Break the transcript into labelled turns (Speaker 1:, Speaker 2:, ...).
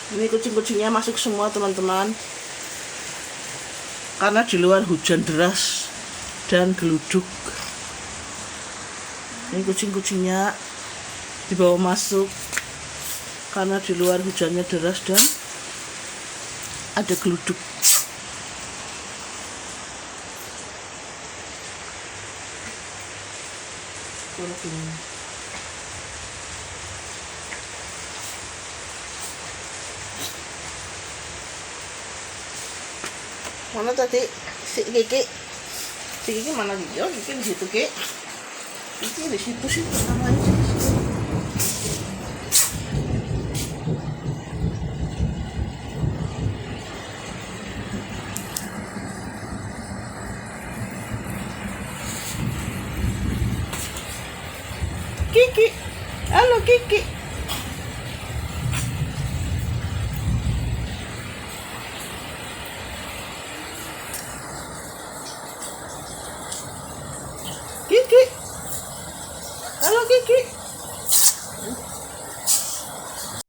Speaker 1: Ini kucing-kucingnya masuk semua teman-teman, karena di luar hujan deras dan geludug. Ini kucing-kucingnya dibawa masuk karena di luar hujannya deras dan ada geludug. Mana tadi si Kiki? Si Kiki mana Kiki? Oh, Kiki di situ, Kiki. Kiki di situ sih, namanya sih. Kiki, halo Kiki. Kiki, halo Kiki.